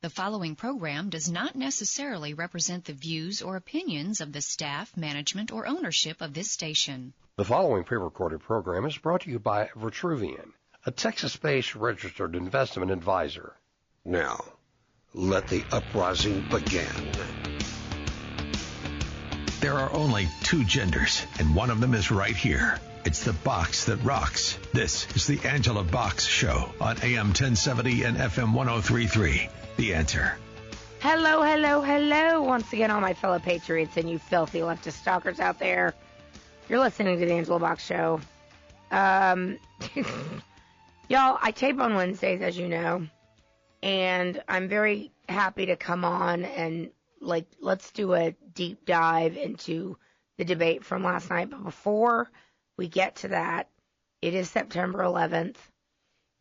The following program does not necessarily represent the views or opinions of the staff, management, or ownership of this station. The following pre-recorded program is brought to you by Vitruvian, a Texas-based registered investment advisor. Now, let the uprising begin. There are only two genders, and one of them is right here. It's the box that rocks. This is the Angela Box Show on AM 1070 and FM 1033. The Answer. Hello, hello, hello. Once again, all my fellow patriots and you filthy leftist stalkers out there. You're listening to the Angela Box Show. Y'all, I tape on Wednesdays, as you know, and I'm very happy to come on and, let's do a deep dive into the debate from last night. But before we get to that, it is September 11th,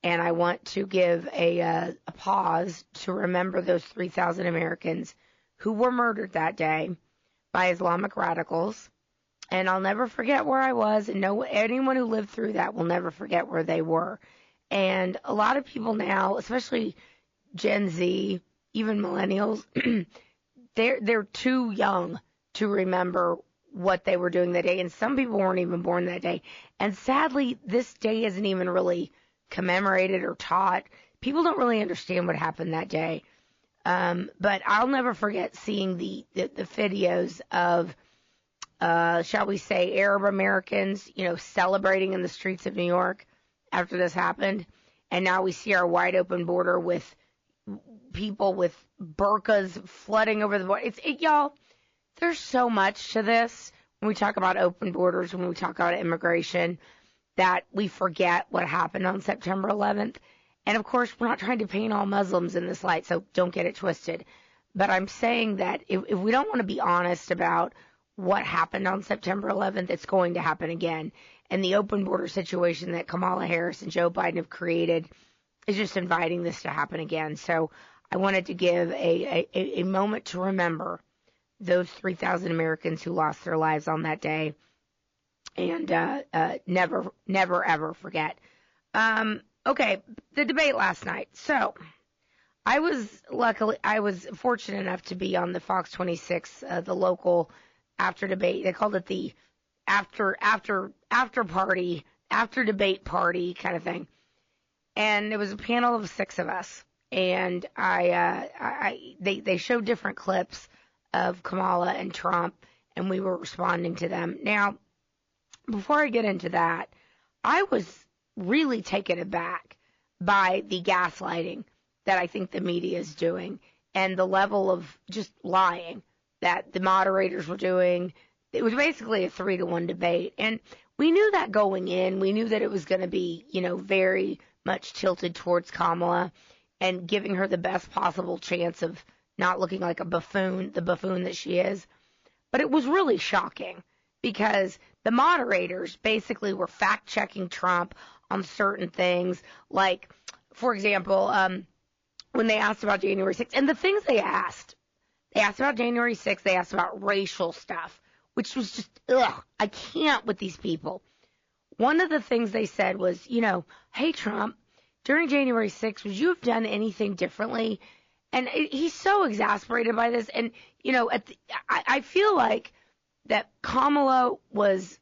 and I want to give a pause to remember those 3,000 Americans who were murdered that day by Islamic radicals. And I'll never forget where I was, and anyone who lived through that will never forget where they were. And a lot of people now, especially Gen Z, even millennials, they're too young to remember what they were doing that day, and some people weren't even born that day. And sadly, this day isn't even really commemorated or taught. People don't really understand what happened that day. But I'll never forget seeing the videos of, shall we say, Arab Americans, celebrating in the streets of New York after this happened. And now we see our wide open border with people with burqas flooding over the border. Y'all, there's so much to this when we talk about open borders, when we talk about immigration, that we forget what happened on September 11th. And of course, we're not trying to paint all Muslims in this light, so don't get it twisted. But I'm saying that if we don't want to be honest about what happened on September 11th, it's going to happen again. And the open border situation that Kamala Harris and Joe Biden have created is just inviting this to happen again. So I wanted to give a moment to remember those 3,000 Americans who lost their lives on that day, and never, ever forget. Okay, the debate last night. So I was fortunate enough to be on the Fox 26, the local after debate. They called it the after party, after debate party kind of thing. And it was a panel of 6 of us, and they showed different clips of Kamala and Trump, and we were responding to them. Now, before I get into that, I was really taken aback by the gaslighting that I think the media is doing and the level of just lying that the moderators were doing. It was basically a 3-to-1 debate, and we knew that going in. We knew that it was going to be, very much tilted towards Kamala and giving her the best possible chance of not looking like the buffoon that she is. But it was really shocking because the moderators basically were fact-checking Trump on certain things. Like, for example, when they asked about January 6th, and the things they asked about January 6th, they asked about racial stuff, which was just, I can't with these people. One of the things they said was, hey, Trump, during January 6th, would you have done anything differently? And he's so exasperated by this. And, I feel like that Kamala was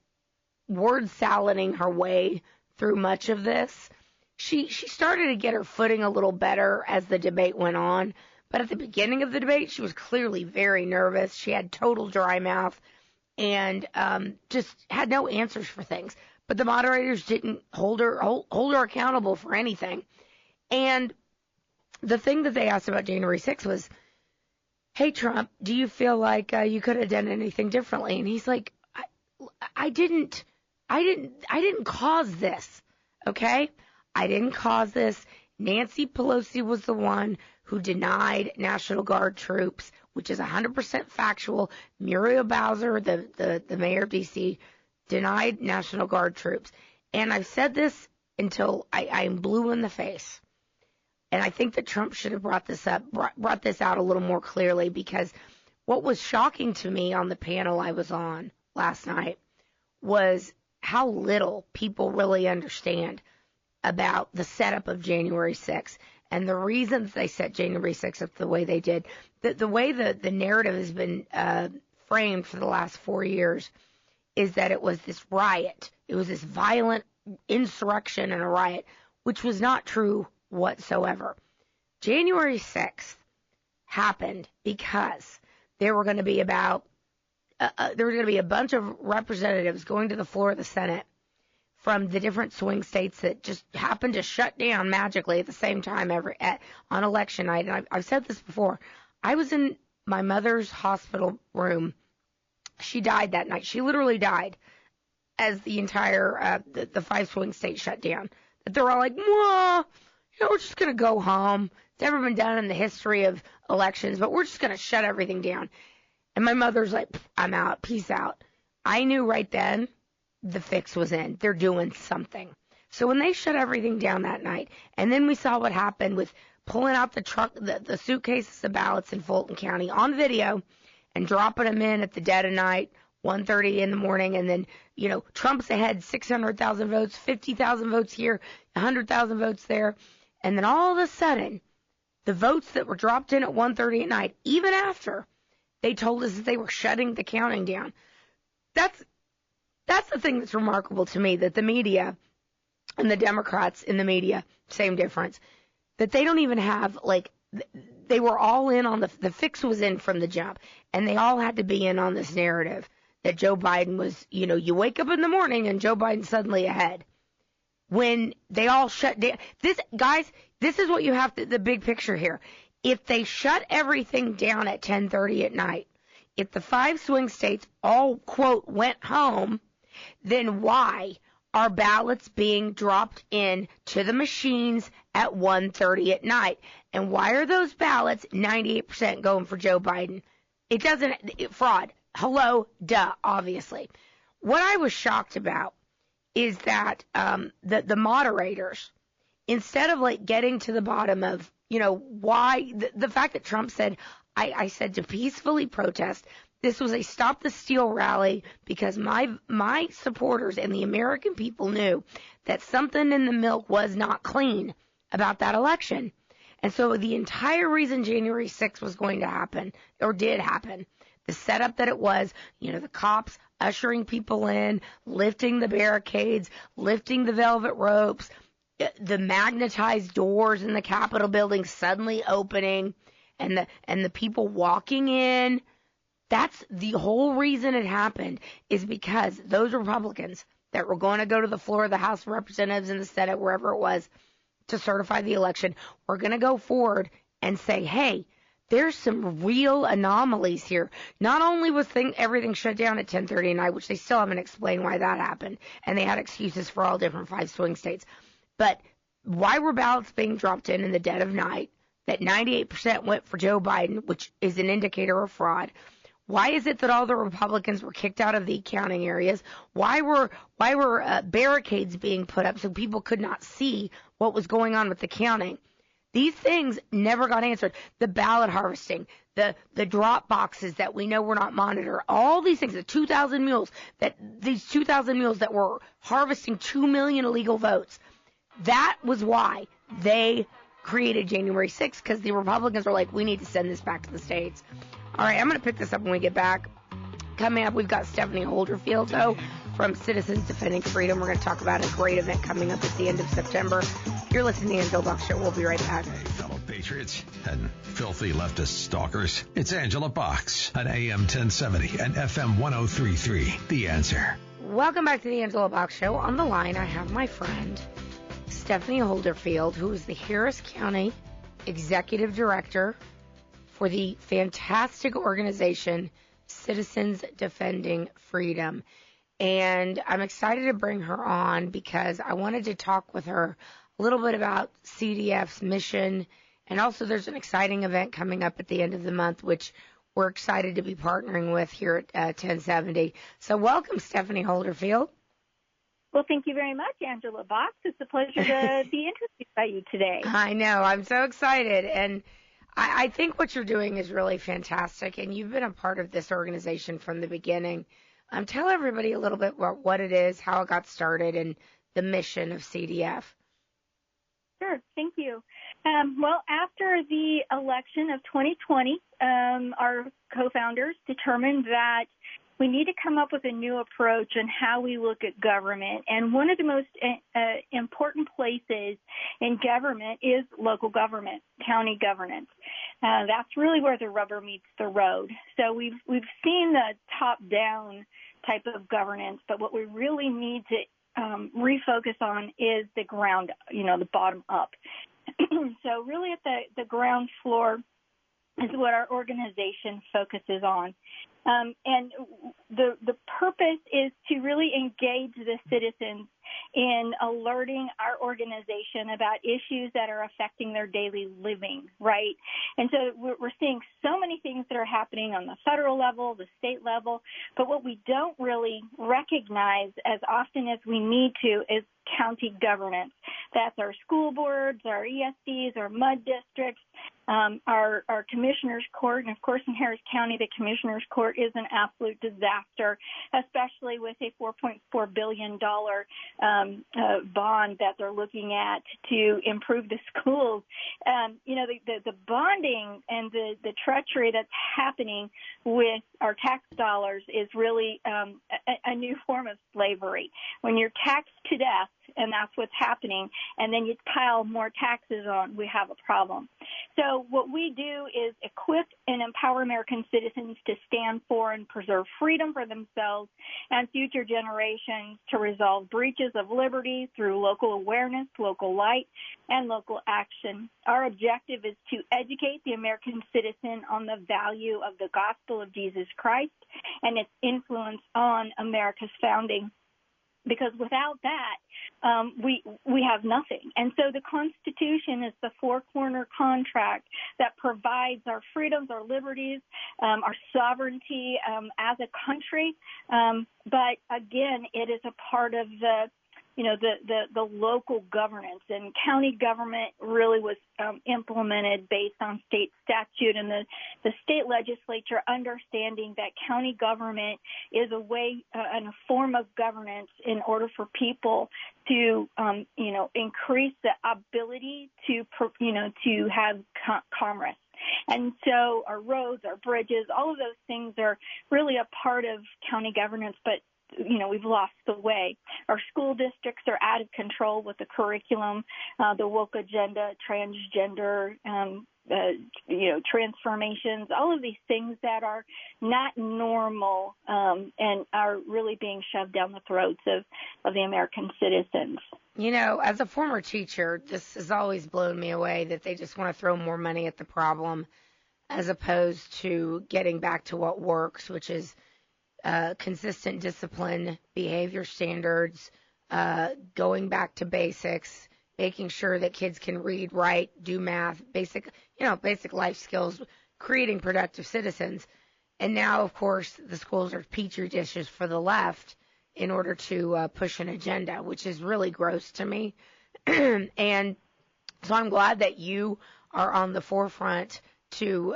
word salading her way through much of this. She started to get her footing a little better as the debate went on. But at the beginning of the debate, she was clearly very nervous. She had total dry mouth and just had no answers for things. But the moderators didn't hold her accountable for anything. And the thing that they asked about January 6th was, hey, Trump, do you feel like you could have done anything differently? And he's like, I didn't cause this, okay? I didn't cause this. Nancy Pelosi was the one who denied National Guard troops, which is 100% factual. Muriel Bowser, the mayor of D.C., denied National Guard troops. And I've said this until I'm blue in the face. And I think that Trump should have brought this out a little more clearly, because what was shocking to me on the panel I was on last night was how little people really understand about the setup of January 6th And the reasons they set January 6th up the way they did, the way the narrative has been framed for the last 4 years is that it was this riot. It was this violent insurrection and a riot, which was not true whatsoever. January 6th happened because there were going to be a bunch of representatives going to the floor of the Senate from the different swing states that just happened to shut down magically at the same time on election night. And I've said this before. I was in my mother's hospital room. She died that night. She literally died as the entire the 5 swing states shut down. That they're all like, "Whoa, we're just gonna go home. It's never been done in the history of elections, but we're just gonna shut everything down." And my mother's like, "I'm out. Peace out." I knew right then the fix was in. They're doing something. So when they shut everything down that night, and then we saw what happened with pulling out the suitcases of ballots in Fulton County on video and dropping them in at the dead of night, 1:30 in the morning, and then, Trump's ahead 600,000 votes, 50,000 votes here, 100,000 votes there. And then all of a sudden, the votes that were dropped in at 1:30 at night, even after they told us that they were shutting the counting down, that's the thing that's remarkable to me, that the media and the Democrats in the media, same difference, that they don't even have, they were all in on the fix was in from the jump, and they all had to be in on this narrative that Joe Biden was, you wake up in the morning and Joe Biden's suddenly ahead. When they all shut down, this is what you have the big picture here. If they shut everything down at 10:30 at night, if the 5 swing states all, quote, went home, then why are ballots being dropped in to the machines at 1:30 at night? And why are those ballots 98% going for Joe Biden? Fraud. Hello, duh, obviously. What I was shocked about is that the moderators, instead of getting to the bottom of, why, the fact that Trump said, I said to peacefully protest, this was a Stop the Steal rally because my supporters and the American people knew that something in the milk was not clean about that election. And so the entire reason January 6th was going to happen, or did happen, the setup that it was, the cops ushering people in, lifting the barricades, lifting the velvet ropes, the magnetized doors in the Capitol building suddenly opening, and the people walking in. That's the whole reason it happened, is because those Republicans that were going to go to the floor of the House of Representatives and the Senate, wherever it was, to certify the election, were going to go forward and say, hey, there's some real anomalies here. Not only was everything shut down at 10:30 at night, which they still haven't explained why that happened, and they had excuses for all different 5 swing states, but why were ballots being dropped in the dead of night that 98% went for Joe Biden, which is an indicator of fraud? Why is it that all the Republicans were kicked out of the counting areas? Why were barricades being put up so people could not see what was going on with the counting? These things never got answered. The ballot harvesting, the drop boxes that we know were not monitored, all these things, the 2,000 mules that were harvesting 2 million illegal votes. That was why they created January 6th, because the Republicans were like, we need to send this back to the states. All right, I'm going to pick this up when we get back. Coming up, we've got Stephanie Holderfield, from Citizens Defending Freedom. We're going to talk about a great event coming up at the end of September. You're listening to the Angela Box Show. We'll be right back. Hey, fellow patriots and filthy leftist stalkers. It's Angela Box on AM 1070 and FM 1033. The Answer. Welcome back to the Angela Box Show. On the line, I have my friend, Stephanie Holderfield, who is the Harris County Executive Director for the fantastic organization Citizens Defending Freedom. And I'm excited to bring her on because I wanted to talk with her a little bit about CDF's mission. And also there's an exciting event coming up at the end of the month, which we're excited to be partnering with here at 1070. So welcome, Stephanie Holderfield. Well, thank you very much, Angela Box. It's a pleasure to be introduced by you today. I know. I'm so excited. And I think what you're doing is really fantastic. And you've been a part of this organization from the beginning. Tell everybody a little bit about what it is, how it got started, and the mission of CDF. Sure. Thank you. Well, after the election of 2020, our co-founders determined that we need to come up with a new approach on how we look at government. And one of the most important places in government is local government, county governance. That's really where the rubber meets the road. So we've seen the top-down type of governance, but what we really need to refocus on is the ground, the bottom up. So really at the ground floor is what our organization focuses on. And the purpose is to really engage the citizens in alerting our organization about issues that are affecting their daily living, right? And so we're seeing so many things that are happening on the federal level, the state level, but what we don't really recognize as often as we need to is county governance. That's our school boards, our ESDs, our MUD districts, our commissioner's court, and of course in Harris County, the commissioner's court is an absolute disaster, especially with a $4.4 billion bond that they're looking at to improve the schools. The bonding and the treachery that's happening with our tax dollars is really a new form of slavery. When you're taxed to death, and that's what's happening, and then you pile more taxes on, we have a problem. So what we do is equip and empower American citizens to stand for and preserve freedom for themselves and future generations, to resolve breaches of liberty through local awareness, local light, and local action. Our objective is to educate the American citizen on the value of the gospel of Jesus Christ and its influence on America's founding. Because without that, we have nothing. And so the Constitution is the four-corner contract that provides our freedoms, our liberties, our sovereignty as a country. But again, it is a part of the local governance, and county government really was implemented based on state statute, and the state legislature understanding that county government is a way and a form of governance in order for people to increase the ability to have commerce. And so our roads, our bridges, all of those things are really a part of county governance, but we've lost the way. Our school districts are out of control with the curriculum, the woke agenda, transgender, transformations, all of these things that are not normal and are really being shoved down the throats of the American citizens. As a former teacher, this has always blown me away that they just want to throw more money at the problem as opposed to getting back to what works, which is consistent discipline, behavior standards, going back to basics, making sure that kids can read, write, do math, basic life skills, creating productive citizens. And now, of course, the schools are petri dishes for the left in order to push an agenda, which is really gross to me. And so I'm glad that you are on the forefront to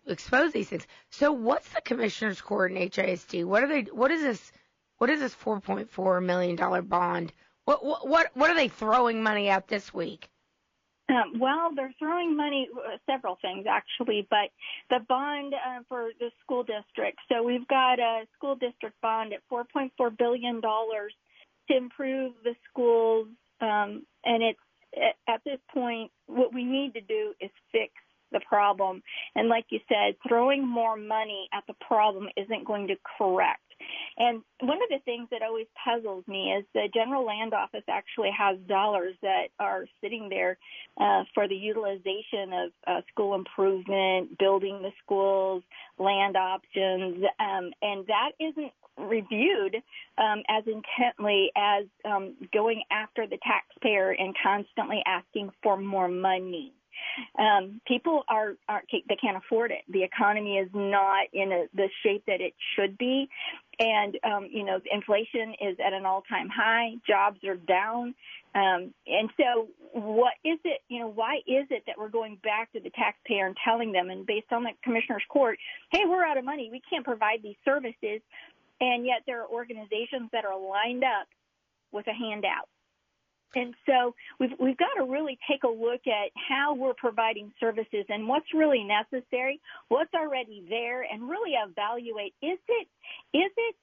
expose these things. So what's the commissioner's court in HISD? What is this $4.4 million bond? What are they throwing money at this week? Well, they're throwing money, several things actually, but the bond for the school district. So we've got a school district bond at $4.4 billion to improve the schools, and it's at this point what we need to do is fix the problem. And like you said, throwing more money at the problem isn't going to correct. And one of the things that always puzzles me is the General Land Office actually has dollars that are sitting there for the utilization of school improvement, building the schools, land options, and that isn't reviewed as intently as going after the taxpayer and constantly asking for more money. People they can't afford it. The economy is not in the shape that it should be. And, inflation is at an all-time high. Jobs are down. And so what is it, why is it that we're going back to the taxpayer and telling them, and based on the commissioner's court, hey, we're out of money. We can't provide these services. And yet there are organizations that are lined up with a handout. And so we've got to really take a look at how we're providing services and what's really necessary, what's already there, and really evaluate, is it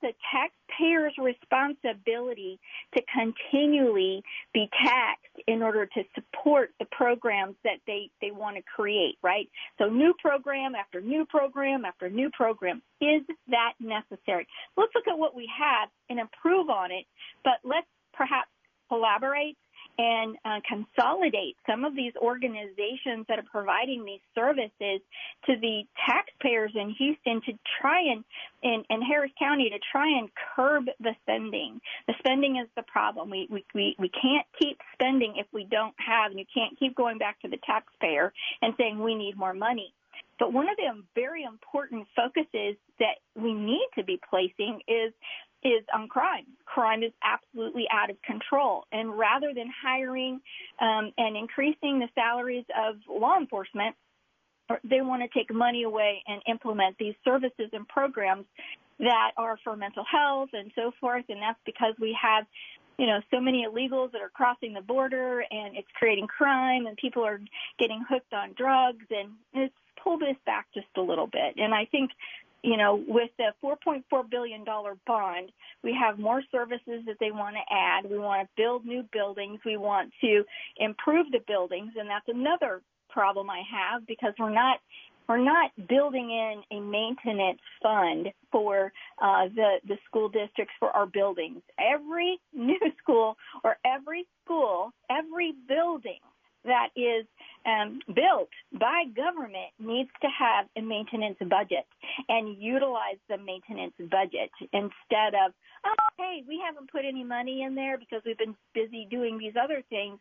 the taxpayer's responsibility to continually be taxed in order to support the programs that they want to create, right? So new program after new program after new program, is that necessary? Let's look at what we have and improve on it, but let's perhaps collaborate and consolidate some of these organizations that are providing these services to the taxpayers in Houston to try and Harris County to try and curb the spending. The spending is the problem. We can't keep spending if we don't have, and you can't keep going back to the taxpayer and saying we need more money. But one of the very important focuses that we need to be placing is on crime. Crime is absolutely out of control. And rather than hiring and increasing the salaries of law enforcement, they want to take money away and implement these services and programs that are for mental health and so forth. And that's because we have, so many illegals that are crossing the border, and it's creating crime, and people are getting hooked on drugs. And it's pulled this back just a little bit. And I think, with the $4.4 billion bond, we have more services that they want to add. We want to build new buildings. We want to improve the buildings, and that's another problem I have, because we're not building in a maintenance fund for the school districts for our buildings. Every new school or every building that is built by government needs to have a maintenance budget and utilize the maintenance budget instead of, hey, we haven't put any money in there because we've been busy doing these other things.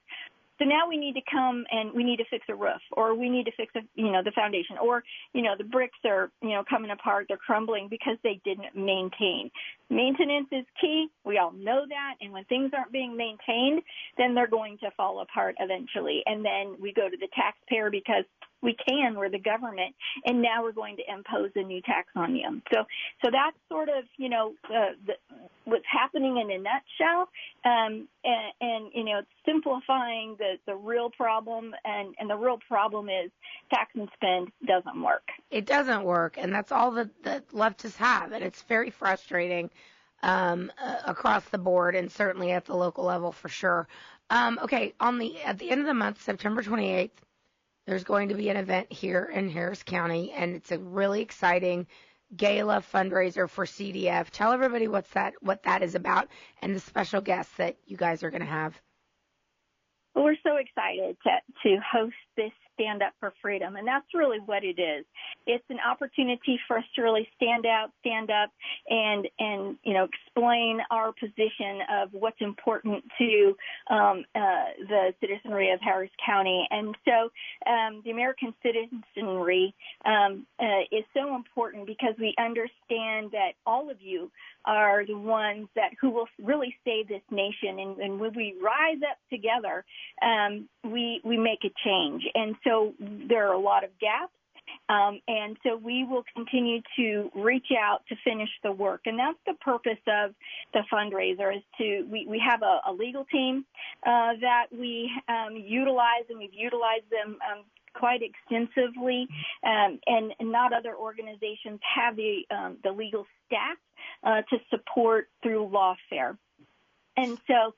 So now we need to come and we need to fix a roof, or we need to fix the foundation, or, the bricks are, coming apart, they're crumbling because they didn't maintain. Maintenance is key. We all know that. And when things aren't being maintained, then they're going to fall apart eventually. And then we go to the taxpayer because we're the government, and now we're going to impose a new tax on you. So that's sort of, what's happening in a nutshell. And it's simplifying the real problem. And the real problem is tax and spend doesn't work. It doesn't work. And that's all that leftists have. And it's very frustrating across the board, and certainly at the local level for sure. Okay. At the end of the month, September 28th, there's going to be an event here in Harris County, and it's a really exciting gala fundraiser for CDF. Tell everybody what that is about, and the special guests that you guys are going to have. Well, we're so excited to host this Stand Up for Freedom, and that's really what it is. It's an opportunity for us to really stand up, and explain our position of what's important to the citizenry of Harris County. And so the American citizenry is so important because we understand that all of you are the ones who will really save this nation. And when we rise up together, we make a change. And so there are a lot of gaps. And so we will continue to reach out to finish the work. And that's the purpose of the fundraiser, is we have a legal team that we utilize, and we've utilized them quite extensively, and not other organizations have the legal staff to support through lawfare. And so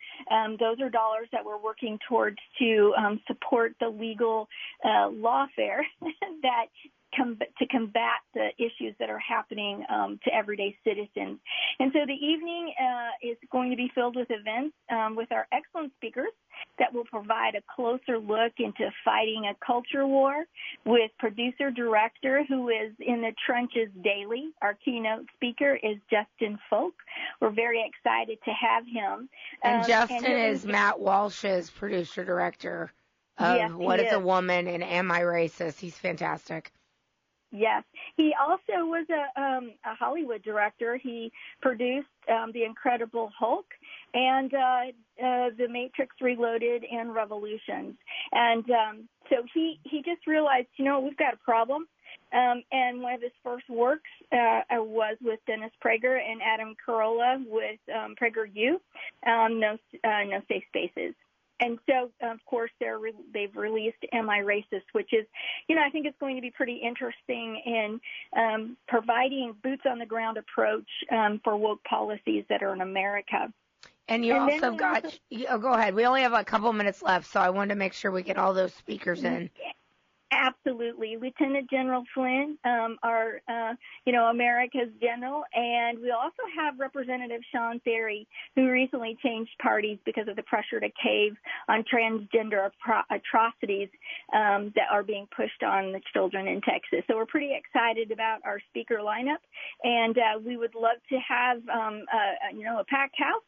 those are dollars that we're working towards to support the legal lawfare that to combat the issues that are happening to everyday citizens. And so the evening is going to be filled with events with our excellent speakers that will provide a closer look into fighting a culture war with producer-director who is in the trenches daily. Our keynote speaker is Justin Folk. We're very excited to have him. And Justin is Matt Walsh's producer-director of What is a Woman and Am I Racist? He's fantastic. Yes. He also was a Hollywood director. He produced The Incredible Hulk and The Matrix Reloaded and Revolutions. And so he just realized, we've got a problem. And one of his first works was with Dennis Prager and Adam Carolla with PragerU, No Safe Spaces. And so, of course, they've released Am I Racist, which is, I think it's going to be pretty interesting in providing boots-on-the-ground approach for woke policies that are in America. And you also got, go ahead. We only have a couple minutes left, so I wanted to make sure we get all those speakers in. Absolutely. Lieutenant General Flynn, our, America's general, and we also have Representative Sean Ferry, who recently changed parties because of the pressure to cave on transgender atrocities that are being pushed on the children in Texas. So we're pretty excited about our speaker lineup, and we would love to have, a packed house.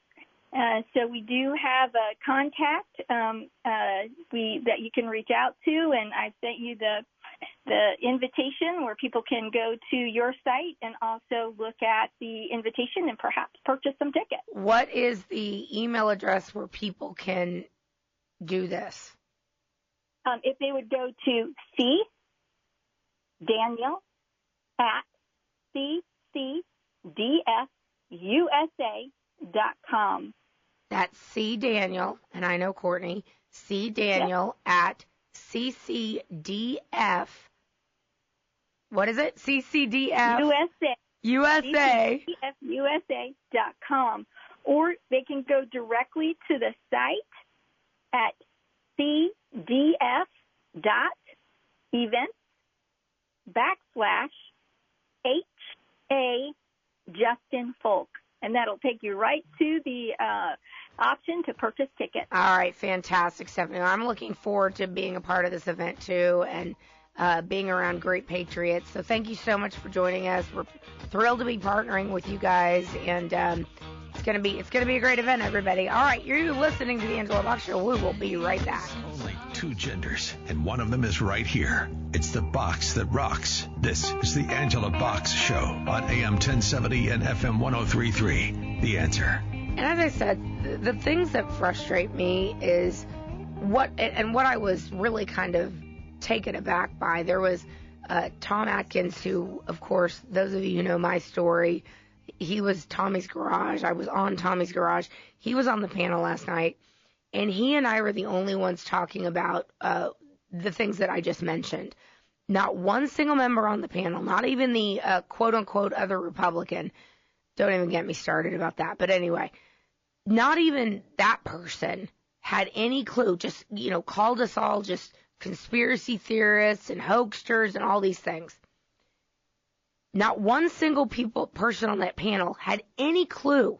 So we do have a contact that you can reach out to, and I sent you the invitation where people can go to your site and also look at the invitation and perhaps purchase some tickets. What is the email address where people can do this? If they would go to cdaniel@ccdfusa.com. That's C. Daniel, and I know Courtney, C. Daniel at CCDF. What is it? CCDF? USA. CCDFUSA.com. Or they can go directly to the site at cdf.events/HA Justin Folk. And that'll take you right to the option to purchase tickets. All right, fantastic, Stephanie. I'm looking forward to being a part of this event, too, and being around great patriots. So thank you so much for joining us. We're thrilled to be partnering with you guys, and it's gonna be a great event, everybody. All right, you're listening to the Angela Box Show. We will be right back. Only two genders, and one of them is right here. It's the box that rocks. This is the Angela Box Show on AM 1070 and FM 103.3. The Answer. And as I said, the things that frustrate me is what I was really kind of taken aback by. There was Tom Atkins, who, of course, those of you who know my story, he was Tommy's Garage. I was on Tommy's Garage. He was on the panel last night, and he and I were the only ones talking about the things that I just mentioned. Not one single member on the panel, not even the quote-unquote other Republican. Don't even get me started about that. But anyway, not even that person had any clue, just, called us all just conspiracy theorists and hoaxsters and all these things. Not one single person on that panel had any clue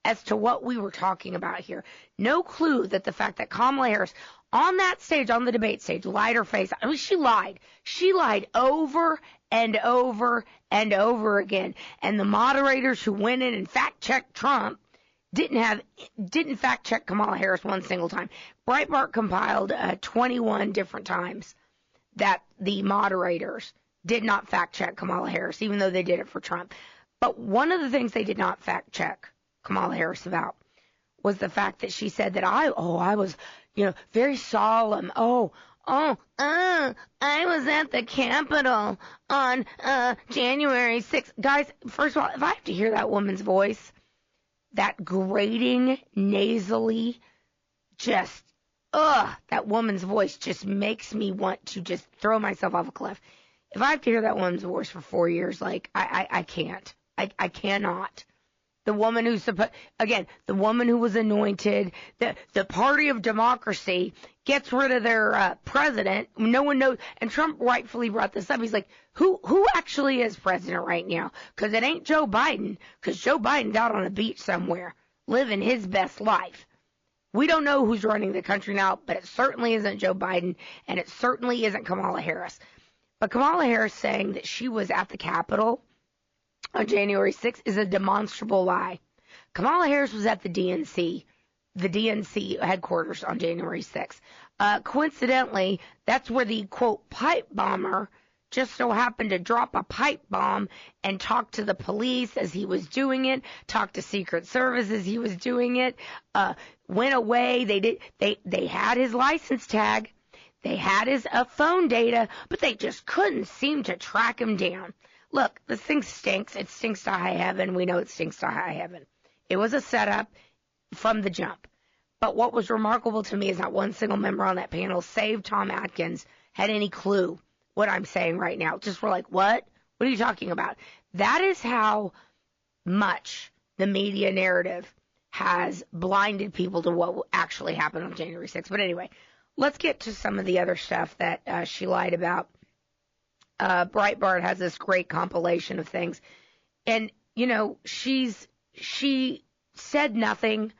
as to what we were talking about here. No clue that the fact that Kamala Harris on that stage, on the debate stage, lied her face. I mean, she lied. She lied over and over and over again. And the moderators who went in and fact-checked Trump didn't fact-check Kamala Harris one single time. Breitbart compiled 21 different times that the moderators did not fact-check Kamala Harris, even though they did it for Trump. But one of the things they did not fact-check Kamala Harris about was the fact that she said that I was, very solemn. I was at the Capitol on January 6th. Guys, first of all, if I have to hear that woman's voice, that grating, nasally, just, that woman's voice just makes me want to just throw myself off a cliff. If I have to hear that woman's voice for 4 years, I can't. I cannot. The woman the woman who was anointed, the party of democracy gets rid of their president. No one knows. And Trump rightfully brought this up. He's like, who actually is president right now? Because it ain't Joe Biden, because Joe Biden's out on a beach somewhere living his best life. We don't know who's running the country now, but it certainly isn't Joe Biden, and it certainly isn't Kamala Harris. But Kamala Harris saying that she was at the Capitol on January 6th is a demonstrable lie. Kamala Harris was at the DNC headquarters on January 6th. Coincidentally, that's where the, quote, pipe bomber just so happened to drop a pipe bomb and talk to the police as he was doing it, talk to Secret Service as he was doing it, went away. They had his license tag. They had his phone data, but they just couldn't seem to track him down. Look, this thing stinks. It stinks to high heaven. We know it stinks to high heaven. It was a setup from the jump. But what was remarkable to me is not one single member on that panel, save Tom Atkins, had any clue what I'm saying right now. Just were like, what? What are you talking about? That is how much the media narrative has blinded people to what actually happened on January 6th. But anyway, let's get to some of the other stuff that she lied about. Breitbart has this great compilation of things. And, you know, she said nothing.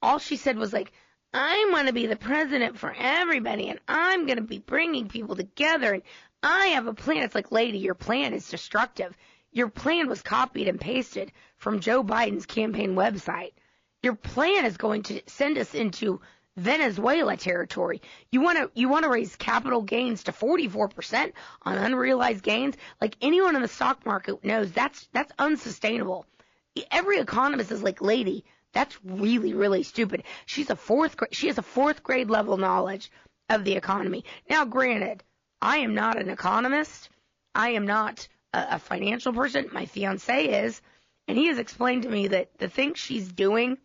All she said was like, I want to be the president for everybody, and I'm going to be bringing people together, and I have a plan. It's like, lady, your plan is destructive. Your plan was copied and pasted from Joe Biden's campaign website. Your plan is going to send us into Venezuela territory. You want to raise capital gains to 44% on unrealized gains? Like anyone in the stock market knows that's unsustainable. Every economist is like, lady, that's really, really stupid. She has a fourth grade level knowledge of the economy. Now, granted, I am not an economist. I am not a financial person. My fiance is, and he has explained to me that the thing she's doing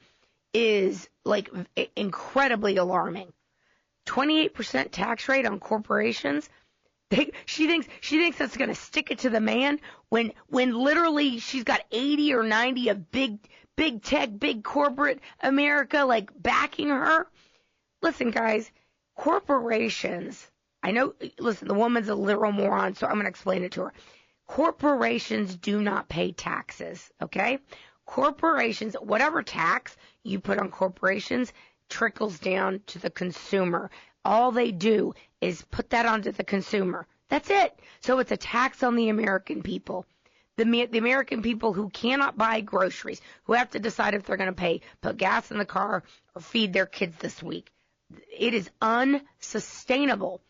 is like incredibly alarming. 28% tax rate on corporations. She thinks that's going to stick it to the man when literally she's got 80 or 90 of big tech, big corporate America like backing her. Listen, guys, corporations. I know. Listen, the woman's a literal moron, so I'm going to explain it to her. Corporations do not pay taxes. Okay. Corporations, whatever tax you put on corporations trickles down to the consumer. All they do is put that onto the consumer. That's it. So it's a tax on the American people. The American people who cannot buy groceries, who have to decide if they're going to put gas in the car or feed their kids this week. It is unsustainable.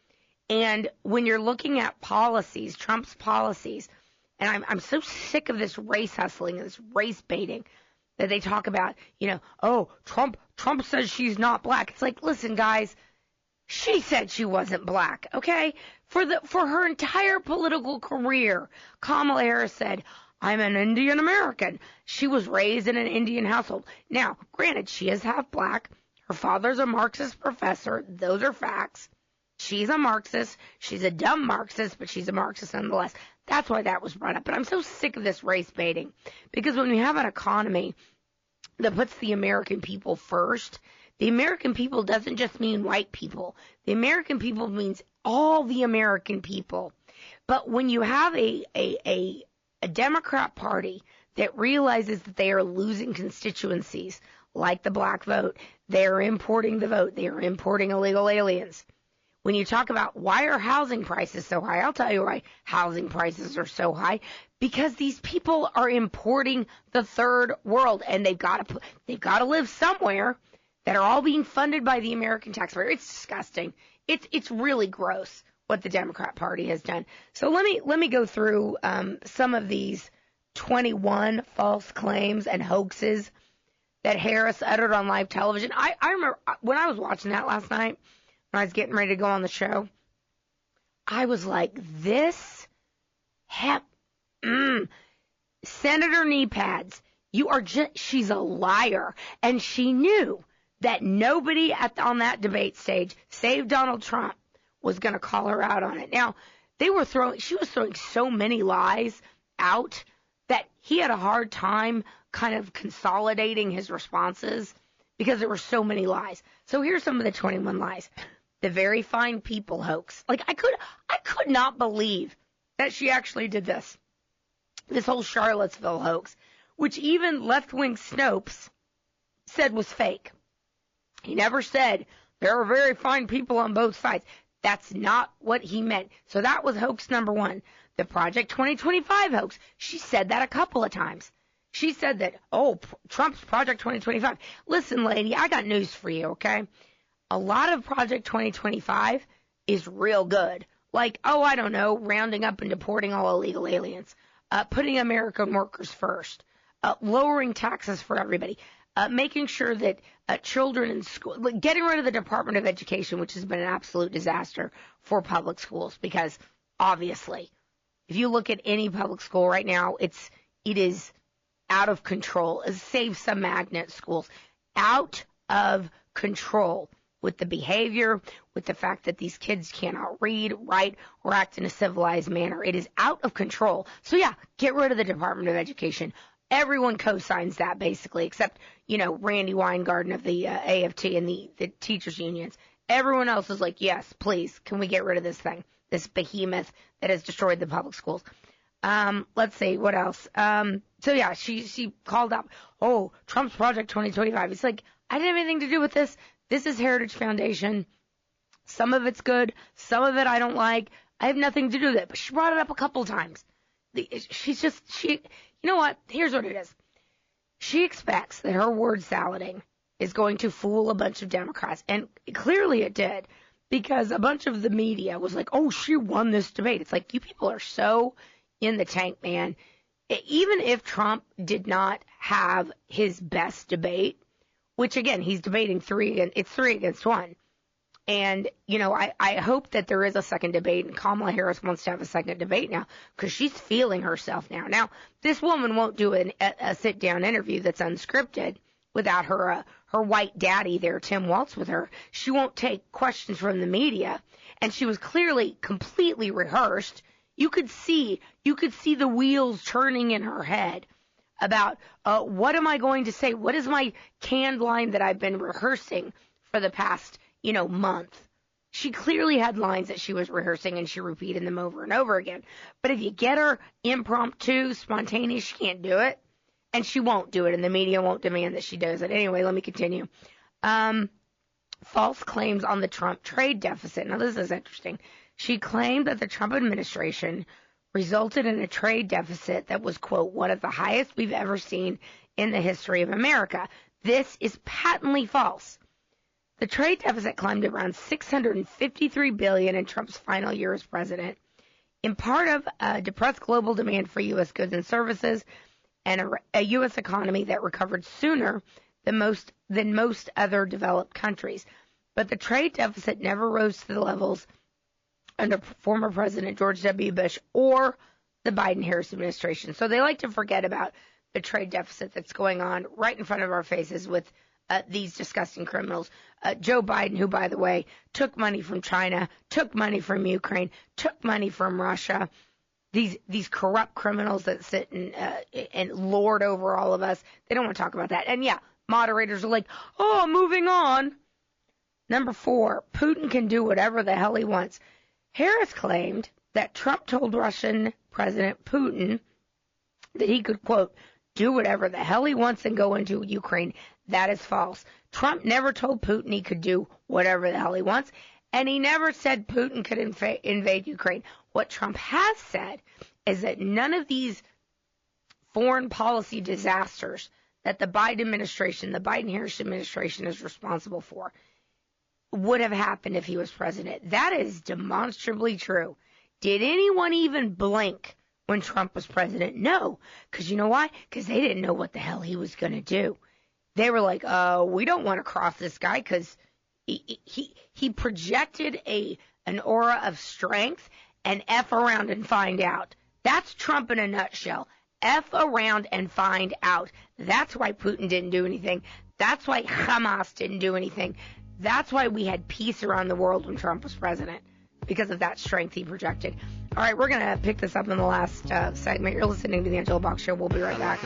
And when you're looking at policies, Trump's policies, and I'm so sick of this race hustling and this race baiting that they talk about, you know, oh, Trump says she's not black. It's like, listen, guys, she said she wasn't black, okay? For her entire political career, Kamala Harris said, I'm an Indian American. She was raised in an Indian household. Now, granted, she is half black. Her father's a Marxist professor. Those are facts. She's a Marxist. She's a dumb Marxist, but she's a Marxist nonetheless. That's why that was brought up. But I'm so sick of this race baiting because when we have an economy that puts the American people first, the American people doesn't just mean white people. The American people means all the American people. But when you have a Democrat Party that realizes that they are losing constituencies like the black vote, they are importing the vote. They are importing illegal aliens. When you talk about why are housing prices so high, I'll tell you why housing prices are so high. Because these people are importing the third world, and they've got to live somewhere. That are all being funded by the American taxpayer. It's disgusting. It's really gross what the Democrat Party has done. So let me go through some of these 21 false claims and hoaxes that Harris uttered on live television. I remember when I was watching that last night. When I was getting ready to go on the show, I was like, Senator Knee Pads, she's a liar. And she knew that nobody on that debate stage, save Donald Trump, was going to call her out on it. Now, she was throwing so many lies out that he had a hard time kind of consolidating his responses because there were so many lies. So here's some of the 21 lies. The very fine people hoax. Like I could not believe that she actually did this. This whole Charlottesville hoax, which even left-wing Snopes said was fake. He never said there are very fine people on both sides. That's not what he meant. So that was hoax number one. The Project 2025 hoax. She said that a couple of times. She said that, Trump's Project 2025. Listen, lady, I got news for you, okay? A lot of Project 2025 is real good. Like, I don't know, rounding up and deporting all illegal aliens, putting American workers first, lowering taxes for everybody, making sure that children in school, getting rid of the Department of Education, which has been an absolute disaster for public schools, because obviously, if you look at any public school right now, it is out of control. Save some magnet schools, out of control with the behavior, with the fact that these kids cannot read, write, or act in a civilized manner. It is out of control. So yeah, get rid of the Department of Education. Everyone co-signs that basically, except, Randy Weingarten of the AFT and the teachers unions. Everyone else is like, yes, please, can we get rid of this thing, this behemoth that has destroyed the public schools? Let's see, what else? So yeah, she called up, Trump's Project 2025. It's like, I didn't have anything to do with this. This is Heritage Foundation. Some of it's good. Some of it I don't like. I have nothing to do with it. But she brought it up a couple times. You know what? Here's what it is. She expects that her word salading is going to fool a bunch of Democrats. And clearly it did. Because a bunch of the media was like, she won this debate. It's like, you people are so in the tank, man. Even if Trump did not have his best debate, which, again, he's debating it's 3 against 1. And, I hope that there is a second debate, and Kamala Harris wants to have a second debate now because she's feeling herself now. Now, this woman won't do a sit-down interview that's unscripted without her white daddy there, Tim Waltz, with her. She won't take questions from the media, and she was clearly completely rehearsed. You could see the wheels turning in her head about what am I going to say? What is my canned line that I've been rehearsing for the past, month? She clearly had lines that she was rehearsing, and she repeated them over and over again. But if you get her impromptu, spontaneous, she can't do it, and she won't do it, and the media won't demand that she does it. Anyway, let me continue. False claims on the Trump trade deficit. Now, this is interesting. She claimed that the Trump administration resulted in a trade deficit that was, quote, one of the highest we've ever seen in the history of America. This is patently false. The trade deficit climbed to around $653 billion in Trump's final year as president, in part of depressed global demand for U.S. goods and services and a U.S. economy that recovered sooner than most other developed countries. But the trade deficit never rose to the levels under former President George W. Bush or the Biden-Harris administration. So they like to forget about the trade deficit that's going on right in front of our faces with these disgusting criminals. Joe Biden, who, by the way, took money from China, took money from Ukraine, took money from Russia. These corrupt criminals that sit and lord over all of us. They don't want to talk about that. And yeah, moderators are like, moving on. Number 4, Putin can do whatever the hell he wants. Harris claimed that Trump told Russian President Putin that he could, quote, do whatever the hell he wants and go into Ukraine. That is false. Trump never told Putin he could do whatever the hell he wants, and he never said Putin could invade Ukraine. What Trump has said is that none of these foreign policy disasters that the Biden administration, the Biden-Harris administration is responsible for, would have happened if he was president. That is demonstrably true. Did anyone even blink when Trump was president? No. Because you know why? Because they didn't know what the hell he was going to do. They were like, we don't want to cross this guy because he projected an aura of strength and F around and find out. That's Trump in a nutshell. F around and find out. That's why Putin didn't do anything. That's why Hamas didn't do anything. That's why we had peace around the world when Trump was president, because of that strength he projected. All right, we're going to pick this up in the last segment. You're listening to The Angela Box Show. We'll be right back.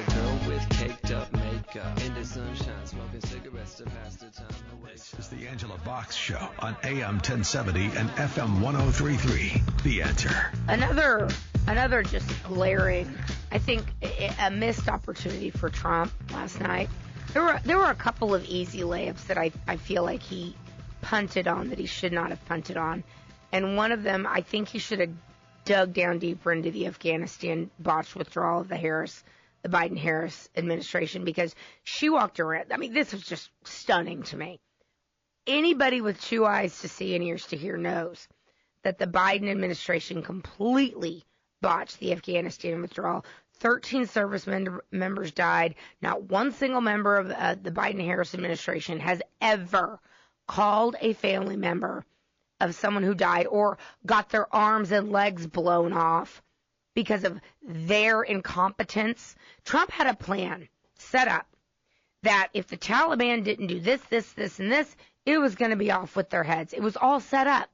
This is The Angela Box Show on AM 1070 and FM 103.3. The Answer. Another just glaring, I think, a missed opportunity for Trump last night. There were a couple of easy layups that I feel like he punted on that he should not have punted on. And one of them, I think he should have dug down deeper into the Afghanistan botched withdrawal of the Biden-Harris administration, because she walked around. I mean, this was just stunning to me. Anybody with 2 eyes to see and ears to hear knows that the Biden administration completely botched the Afghanistan withdrawal. 13 service members died. Not one single member of the Biden-Harris administration has ever called a family member of someone who died or got their arms and legs blown off because of their incompetence. Trump had a plan set up that if the Taliban didn't do this, and this, it was going to be off with their heads. It was all set up.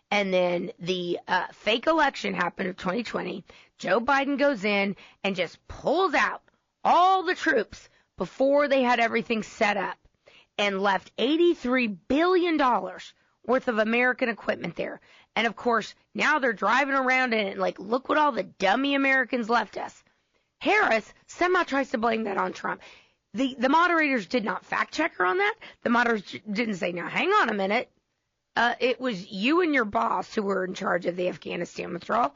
And then the fake election happened of 2020. Joe Biden goes in and just pulls out all the troops before they had everything set up and left $83 billion worth of American equipment there. And, of course, now they're driving around and, like, look what all the dummy Americans left us. Harris somehow tries to blame that on Trump. The moderators did not fact check her on that. The moderators didn't say, now, hang on a minute. It was you and your boss who were in charge of the Afghanistan withdrawal.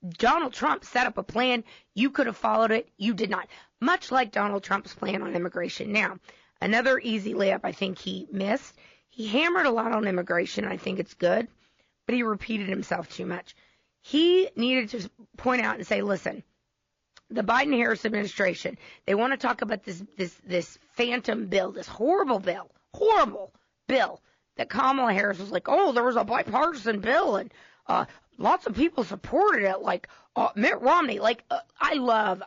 Donald Trump set up a plan. You could have followed it. You did not. Much like Donald Trump's plan on immigration. Now, another easy layup I think he missed. He hammered a lot on immigration. I think it's good, but he repeated himself too much. He needed to point out and say, listen, the Biden-Harris administration, they want to talk about this phantom bill, this horrible bill that Kamala Harris was like, oh, there was a bipartisan bill and lots of people supported it, like Mitt Romney. Like I love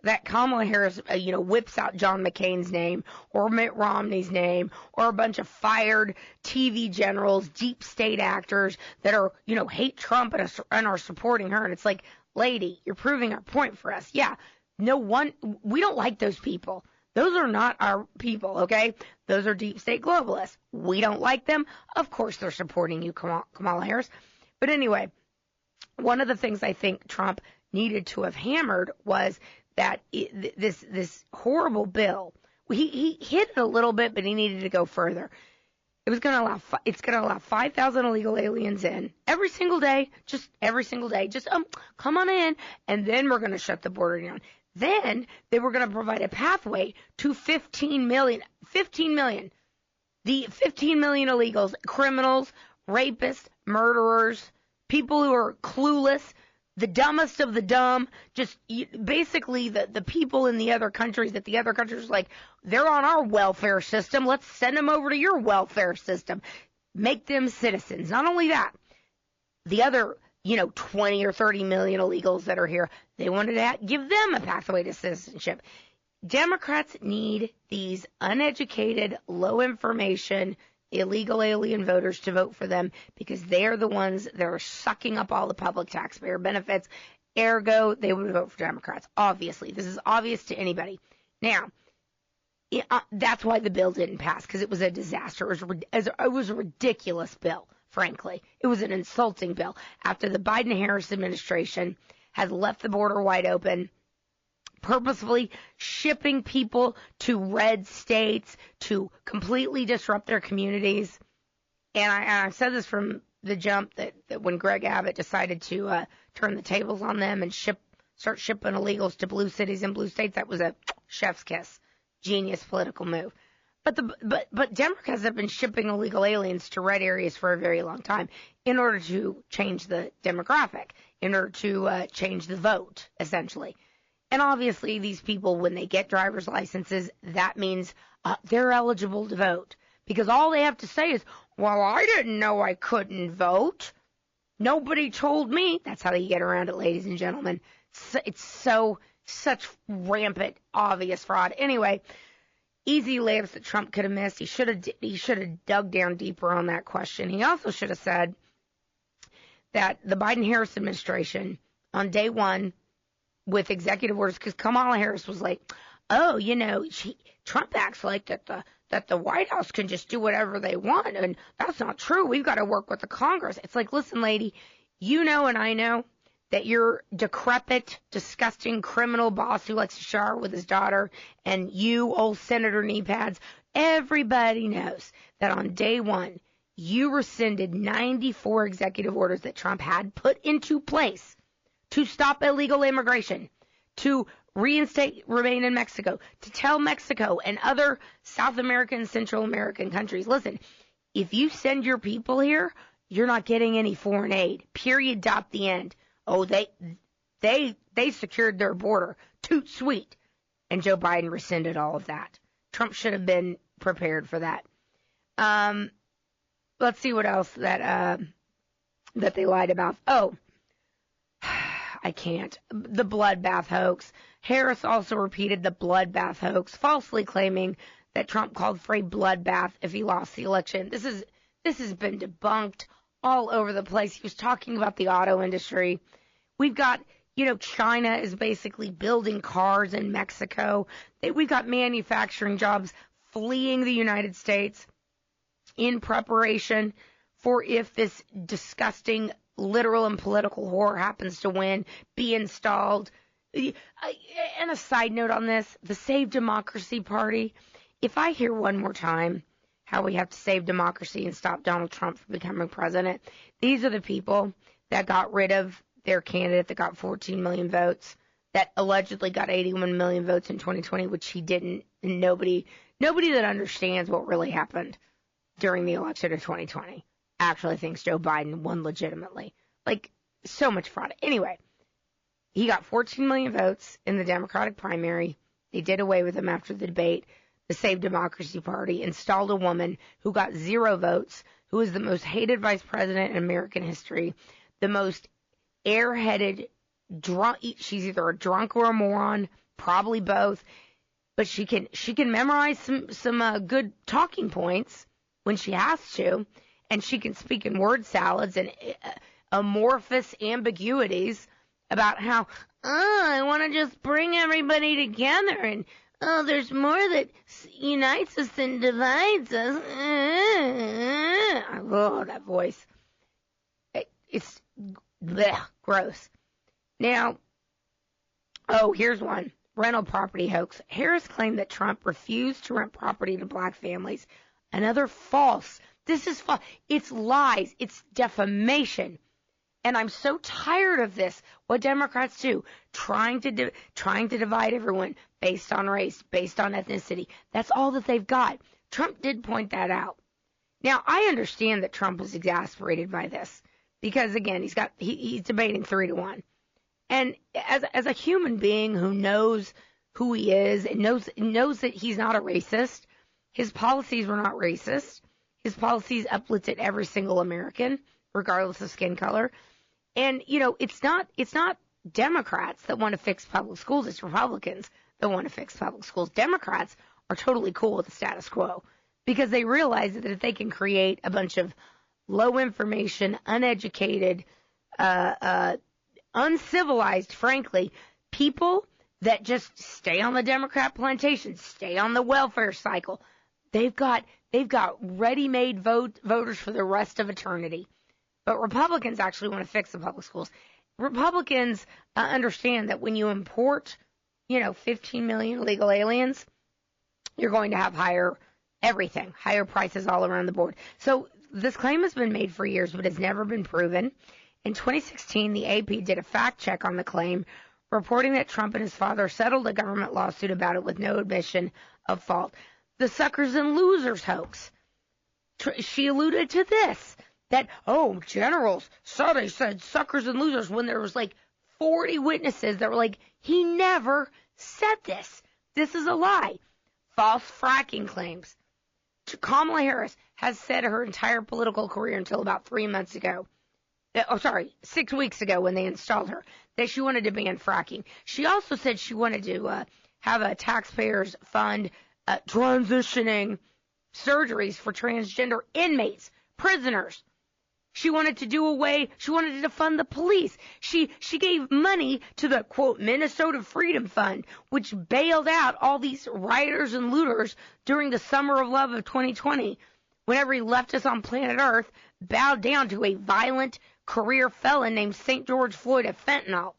that Kamala Harris, whips out John McCain's name or Mitt Romney's name or a bunch of fired TV generals, deep state actors that are, hate Trump and are supporting her. And it's like, lady, you're proving our point for us. Yeah, we don't like those people. Those are not our people, okay? Those are deep state globalists. We don't like them. Of course they're supporting you, Kamala Harris. But anyway, one of the things I think Trump needed to have hammered was that this horrible bill, he hit it a little bit, but he needed to go further. It's going to allow 5,000 illegal aliens in every single day, just come on in, and then we're going to shut the border down. Then they were going to provide a pathway to 15 million. The 15 million illegals, criminals, rapists, murderers, people who are clueless, the dumbest of the dumb, just basically the people in the other countries that the other countries are like, they're on our welfare system. Let's send them over to your welfare system. Make them citizens. Not only that, the other 20 or 30 million illegals that are here, they wanted to give them a pathway to citizenship. Democrats need these uneducated, low information, illegal alien voters to vote for them because they're the ones that are sucking up all the public taxpayer benefits. Ergo, they would vote for Democrats. Obviously, this is obvious to anybody. Now, that's why the bill didn't pass, because it was a disaster. It was a ridiculous bill. Frankly, it was an insulting bill after the Biden-Harris administration has left the border wide open, purposefully shipping people to red states to completely disrupt their communities. And I said this from the jump that when Greg Abbott decided to turn the tables on them and start shipping illegals to blue cities and blue states, that was a chef's kiss. Genius political move. But Democrats have been shipping illegal aliens to red areas for a very long time in order to change the demographic, in order to change the vote, essentially. And obviously, these people, when they get driver's licenses, that means they're eligible to vote. Because all they have to say is, well, I didn't know I couldn't vote. Nobody told me. That's how you get around it, ladies and gentlemen. It's such rampant, obvious fraud. Anyway, easy layups that Trump could have missed. He should have dug down deeper on that question. He also should have said that the Biden-Harris administration on day one with executive orders, because Kamala Harris was like, oh, Trump acts like that the White House can just do whatever they want, and that's not true. We've got to work with the Congress. It's like, listen, lady, you know and I know that your decrepit, disgusting criminal boss who likes to shower with his daughter and you, old Senator knee pads, everybody knows that on day one, you rescinded 94 executive orders that Trump had put into place to stop illegal immigration, to reinstate remain in Mexico, to tell Mexico and other South American and Central American countries, listen, if you send your people here, you're not getting any foreign aid. Period. Dot. The end. Oh, they secured their border. Toot sweet. And Joe Biden rescinded all of that. Trump should have been prepared for that. Let's see what else that they lied about. Oh, I can't. The bloodbath hoax. Harris also repeated the bloodbath hoax, falsely claiming that Trump called for a bloodbath if he lost the election. This has been debunked all over the place. He was talking about the auto industry. We've got, China is basically building cars in Mexico. We've got manufacturing jobs fleeing the United States in preparation for if this disgusting literal and political whore happens to win, be installed. And a side note on this, the Save Democracy Party, if I hear one more time how we have to save democracy and stop Donald Trump from becoming president, these are the people that got rid of their candidate that got 14 million votes, that allegedly got 81 million votes in 2020, which he didn't. And nobody that understands what really happened during the election of 2020 actually thinks Joe Biden won legitimately. Like, so much fraud. Anyway, he got 14 million votes in the Democratic primary. They did away with him after the debate. The Save Democracy Party installed a woman who got 0 votes, who is the most hated vice president in American history, the most airheaded, drunk. She's either a drunk or a moron, probably both. But she can memorize some good talking points when she has to, and she can speak in word salads and amorphous ambiguities about how, I want to just bring everybody together, and there's more that unites us than divides us. I love that voice. It's gross. Now, here's one. Rental property hoax. Harris claimed that Trump refused to rent property to black families. Another false. This is false. It's lies. It's defamation. And I'm so tired of this. What Democrats do, trying to divide everyone based on race, based on ethnicity. That's all that they've got. Trump did point that out. Now, I understand that Trump is exasperated by this because, again, he's debating 3-1. And as a human being who knows who he is and knows that he's not a racist, his policies were not racist. His policies uplifted every single American, regardless of skin color. And, it's not Democrats that want to fix public schools. It's Republicans that want to fix public schools. Democrats are totally cool with the status quo because they realize that if they can create a bunch of low information, uneducated, uncivilized, frankly, people that just stay on the Democrat plantation, stay on the welfare cycle, they've got ready-made voters for the rest of eternity. But Republicans actually want to fix the public schools. Republicans understand that when you import, 15 million illegal aliens, you're going to have higher prices all around the board. So this claim has been made for years, but has never been proven. In 2016, the AP did a fact check on the claim, reporting that Trump and his father settled a government lawsuit about it with no admission of fault. The suckers and losers hoax. She alluded to this. That, generals said suckers and losers when there was 40 witnesses that were like, he never said this. This is a lie. False fracking claims. Kamala Harris has said her entire political career until about 6 weeks ago when they installed her, that she wanted to ban fracking. She also said she wanted to have a taxpayers fund transitioning surgeries for transgender inmates, prisoners. She wanted to defund the police. She gave money to the, quote, Minnesota Freedom Fund, which bailed out all these rioters and looters during the summer of love of 2020, when every leftist on planet Earth bowed down to a violent career felon named St. George Floyd of fentanyl.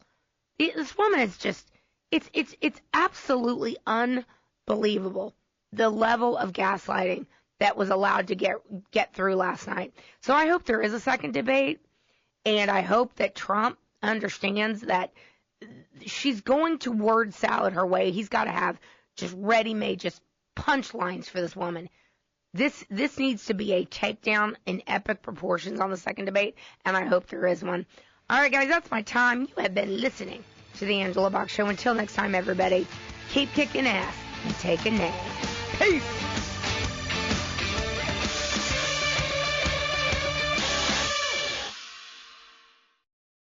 This woman is just, it's absolutely unbelievable, the level of gaslighting that was allowed to get through last night. So I hope there is a second debate, and I hope that Trump understands that she's going to word salad her way. He's got to have just ready-made, just punchlines for this woman. This needs to be a takedown in epic proportions on the second debate, and I hope there is one. All right, guys, that's my time. You have been listening to the Angela Box Show. Until next time, everybody, keep kicking ass and take a nap. Peace!